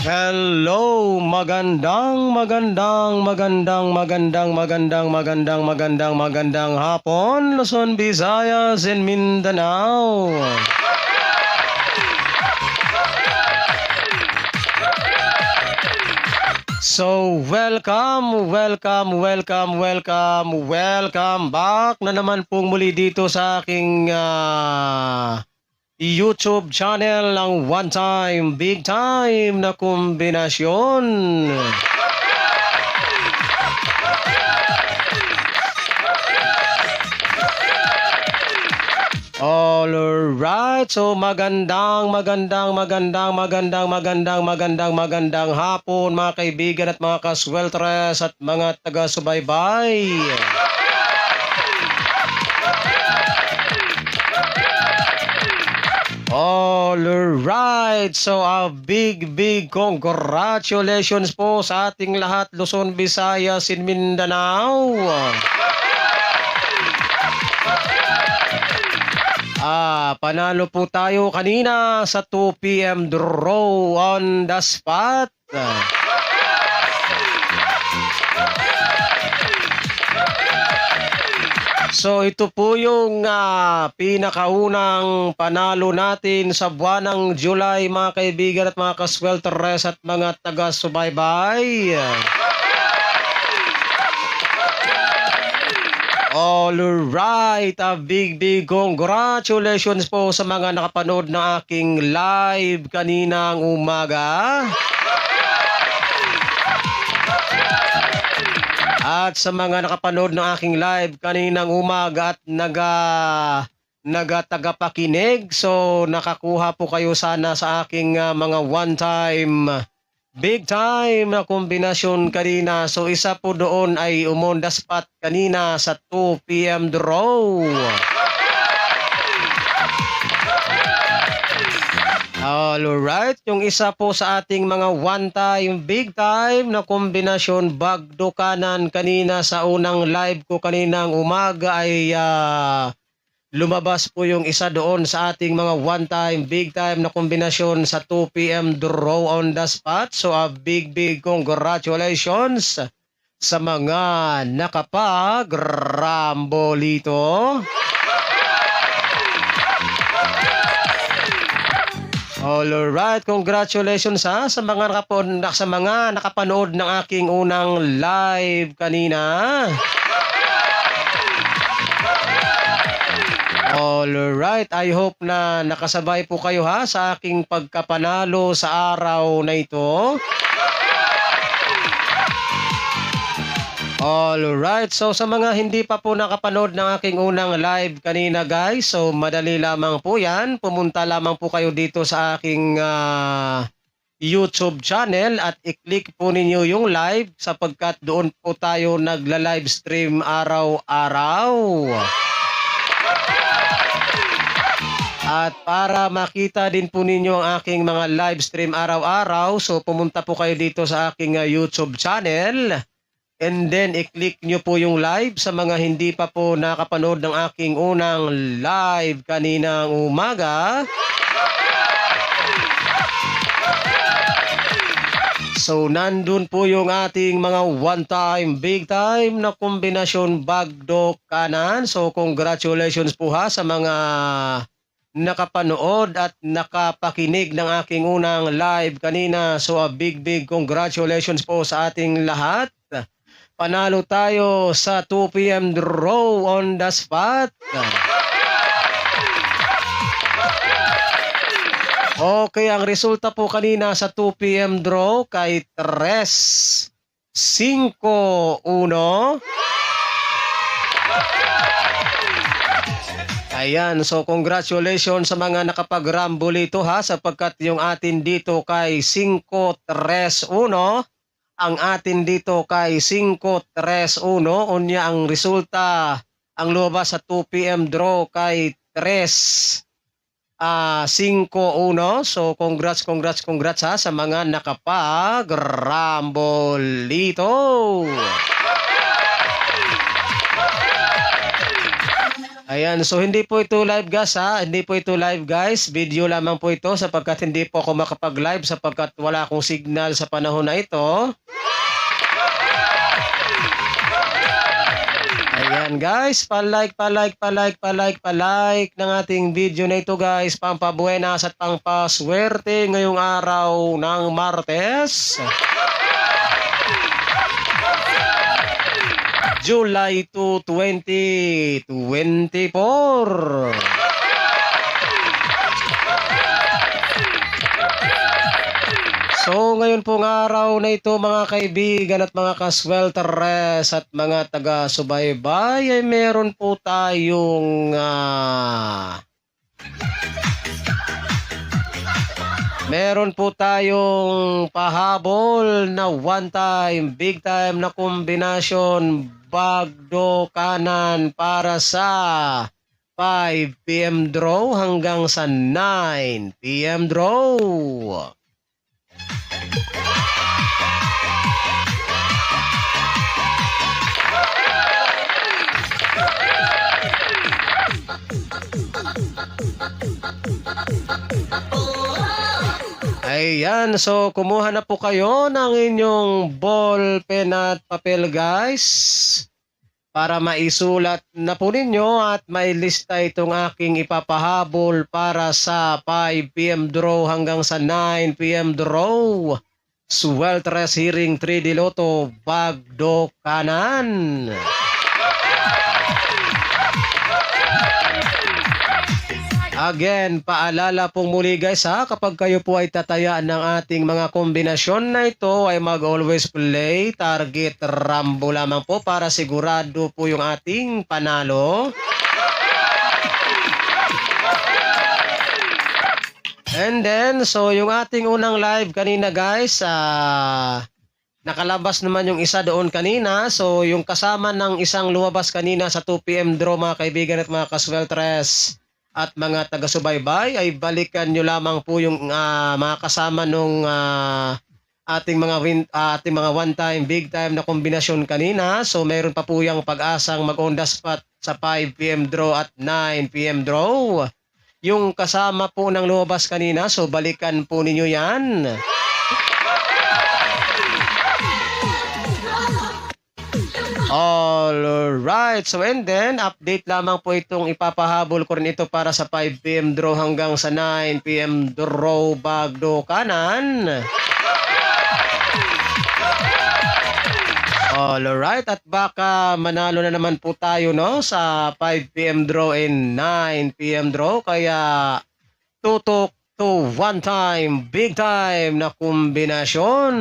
Hello, magandang hapon, Luzon, Visayas, and Mindanao. So, welcome back na naman pong muli dito sa aking YouTube channel ng One Time, Big Time na kombinasyon. Alright, so magandang hapon mga kaibigan at mga kasweltres at mga taga-subaybay. Alright, so a big congratulations po sa ating lahat, Luzon, Visayas, and Mindanao. Panalo po tayo kanina sa 2 PM draw on the spot. So ito po yung pinakaunang panalo natin sa buwan ng July, mga kaibigan at mga kasweltres at mga taga-subaybay. Alright, a big congratulations po sa mga nakapanood ng aking live kaninang umaga. At sa mga nakapanood ng aking live kaninang umaga at nagatagapakinig, so nakakuha po kayo sana sa aking mga one time, big time na kombinasyon kanina. So isa po doon ay on the spot kanina sa 2 PM draw. Alright, yung isa po sa ating mga one time, big time na kombinasyon bagdo kanan kanina sa unang live ko kaninang umaga ay lumabas po yung isa doon sa ating mga one time, big time na kombinasyon sa 2 PM draw on the spot. So a big congratulations sa mga nakapag-rambolito. Alright, congratulations sa mga nakapanood ng aking unang live kanina. Alright, I hope na nakasabay po kayo sa aking pagkapanalo sa araw na ito. Alright, so sa mga hindi pa po nakapanood ng aking unang live kanina guys, so madali lamang po yan. Pumunta lamang po kayo dito sa aking YouTube channel at i-click po ninyo yung live sapagkat doon po tayo nagla-live stream araw-araw. At para makita din po ninyo ang aking mga live stream araw-araw, so pumunta po kayo dito sa aking YouTube channel. And then, i-click nyo po yung live sa mga hindi pa po nakapanood ng aking unang live kaninang umaga. So, nandun po yung ating mga one time, big time na kombinasyon bagdo kanan. So, congratulations po sa mga nakapanood at nakapakinig ng aking unang live kanina. So, a big congratulations po sa ating lahat. Panalo tayo sa 2 PM draw on the spot. Okay, ang resulta po kanina sa 2 PM draw kay 3-5-1. Ayan, so congratulations sa mga nakapag-ramble ito sapagkat yung atin dito kay 5-3-1. Ang atin dito kay 5-3-1. Unya ang resulta, ang lumabas sa 2 PM draw kay 3 5-1. So congrats ha sa mga nakapag-rumble dito. Ayan, so hindi po ito live guys ha, hindi po ito live guys, video lamang po ito sapagkat hindi po ako makapag-live sapagkat wala akong signal sa panahon na ito. Ayan guys, pa-like ng ating video na ito guys, pampabuenas at pampaswerte ngayong araw ng Martes. July 2, 2024. So ngayon pong araw na ito mga kaibigan at mga kaswelteres at mga taga-subaybay ay meron po tayong pahabol na one time, big time na kombinasyon bagdo kanan para sa 5 PM draw hanggang sa 9 PM draw. Ayan, so kumuha na po kayo ng inyong ball pen at papel guys para maisulat na po ninyo at mailista itong aking ipapahabol para sa 5 PM draw hanggang sa 9 PM draw. Swelteres Hearing 3D Lotto bagdo kanan. Again, paalala pong muli guys ha, kapag kayo po ay tatayaan ng ating mga kombinasyon na ito ay mag-always play target rambo lamang po para sigurado po yung ating panalo. And then, so yung ating unang live kanina guys, nakalabas naman yung isa doon kanina. So yung kasama ng isang lumabas kanina sa 2 PM draw mga kaibigan at mga kasweltres at mga taga-subaybay ay balikan nyo lamang po yung mga kasama nung ating mga one time, big time na kombinasyon kanina. So meron pa po yung pag-asang mag-on the spot sa 5 PM draw at 9 PM draw. Yung kasama po ng lumabas kanina, so balikan po ninyo yan. Alright, so and then update lamang po itong ipapahabol ko rin ito para sa 5 PM draw hanggang sa 9 PM draw bagdo kanan. Alright, at baka manalo na naman po tayo no sa 5 PM draw and 9 PM draw, kaya tutok to one time, big time na kombinasyon.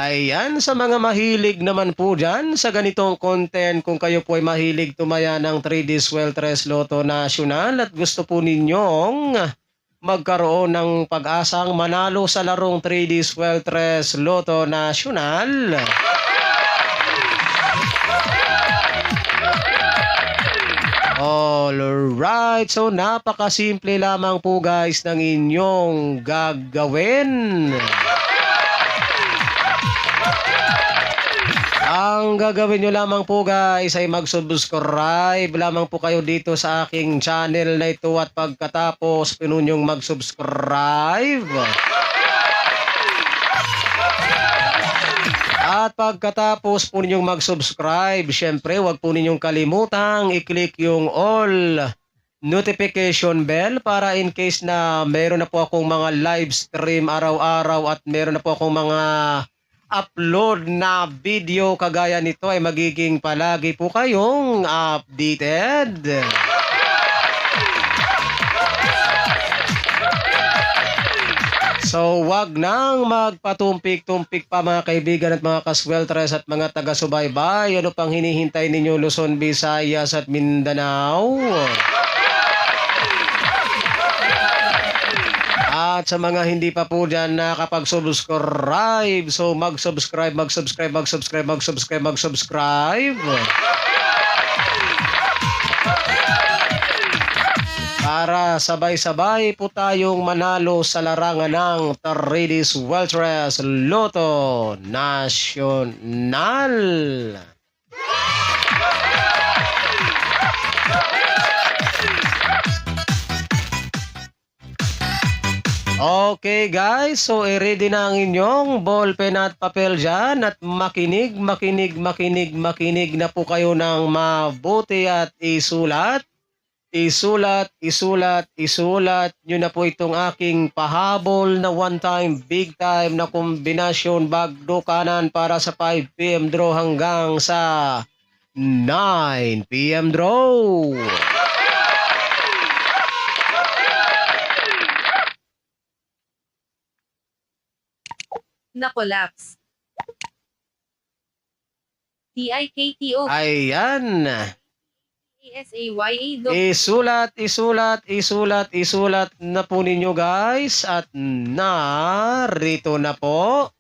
Ayan, sa mga mahilig naman po dyan sa ganitong content, kung kayo po ay mahilig tumaya ng 3D Swelteres Lotto National at gusto po ninyong magkaroon ng pag-asang manalo sa larong 3D Swelteres Lotto National, alright, so napakasimple lamang po guys ng inyong gagawin. Ang gagawin nyo lamang po guys ay mag-subscribe lamang po kayo dito sa aking channel na ito at pagkatapos pinunyong mag-subscribe. At pagkatapos po ninyong mag-subscribe, syempre wag po ninyong kalimutang i-click yung all notification bell para in case na meron na po akong mga live stream araw-araw at meron na po akong mga upload na video kagaya nito ay magiging palagi po kayong updated. So wag nang magpatumpik-tumpik pa mga kaibigan at mga kasweltres at mga taga-subaybay. Ano pang hinihintay ninyo Luzon, Visayas at Mindanao? At sa mga hindi pa po dyan nakapag-subscribe, so mag-subscribe. para sabay-sabay po tayong manalo sa larangan ng Tridis Weltres Lotto Nacional. Okay guys, so i-ready na ang inyong ballpen at papel dyan at makinig na po kayo ng mabuti at isulat nyo na po itong aking pahabol na one-time, big-time na kombinasyon bagdo kanan para sa 5 PM draw hanggang sa 9 PM draw. Na-collapse. TIKTO. Ayan. ASAYA. Isulat na po ninyo guys at narito na po.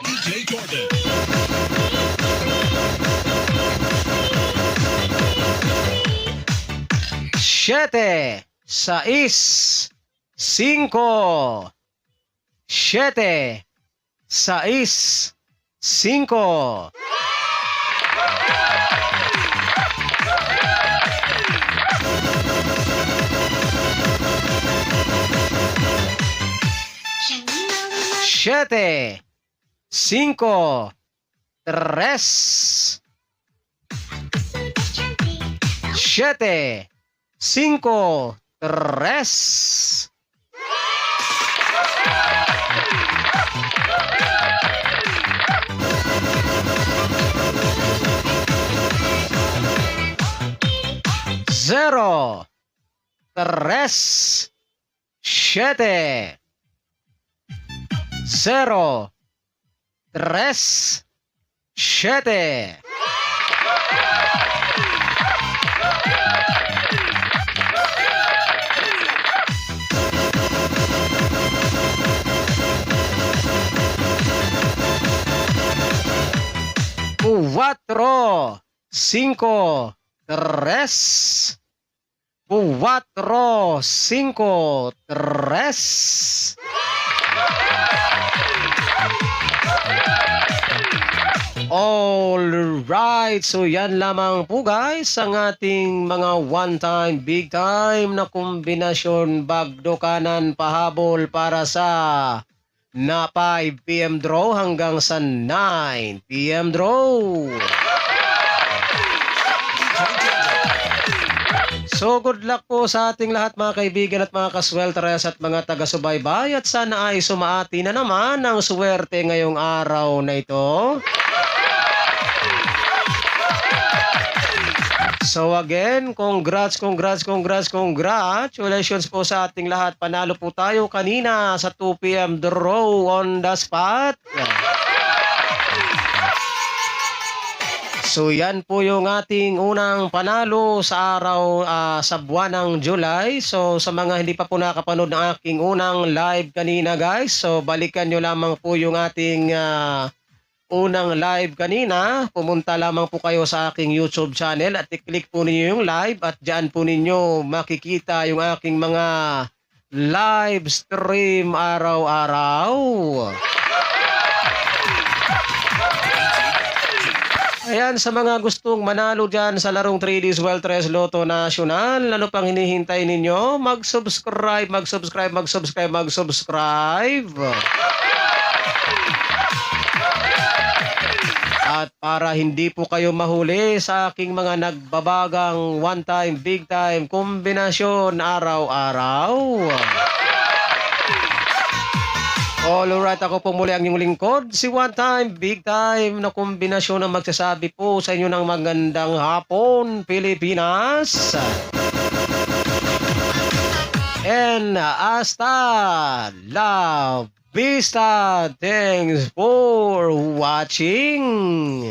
DJ Jordan. Siete, 6, 5, 7, 6, 5. Siete, 5, 3, 7, 5, 3. Zero, 3, 7, 0, 3, 7. Cuatro, 5, 3, 4, 5, 3. Alright, so yan lamang po guys ang ating mga one-time, big-time na kombinasyon bagdo kanan pahabol para sa na 5 PM draw hanggang sa 9 PM draw. So good luck po sa ating lahat mga kaibigan at mga kasweltres at mga taga-subaybay at sana ay sumaati na naman ang swerte ngayong araw na ito. So again, congratulations po sa ating lahat. Panalo po tayo kanina sa 2 PM draw on the spot. So yan po yung ating unang panalo sa araw sa buwan ng July. So sa mga hindi pa po nakapanood ng aking unang live kanina guys, so balikan nyo lamang po yung ating unang live kanina. Pumunta lamang po kayo sa aking YouTube channel at i-click po ninyo yung live at dyan po ninyo makikita yung aking mga live stream araw-araw. Ayan, sa mga gustong manalo dyan sa larong 3Ds Weltres Lotto Nacional, ano pang hinihintay ninyo? Mag-subscribe. At para hindi po kayo mahuli sa aking mga nagbabagang one-time, big-time kombinasyon araw-araw. Alright, ako po muli ang inyong lingkod, si one time, big time na kombinasyon na magsasabi po sa inyo ng magandang hapon, Pilipinas. And hasta la vista. Thanks for watching.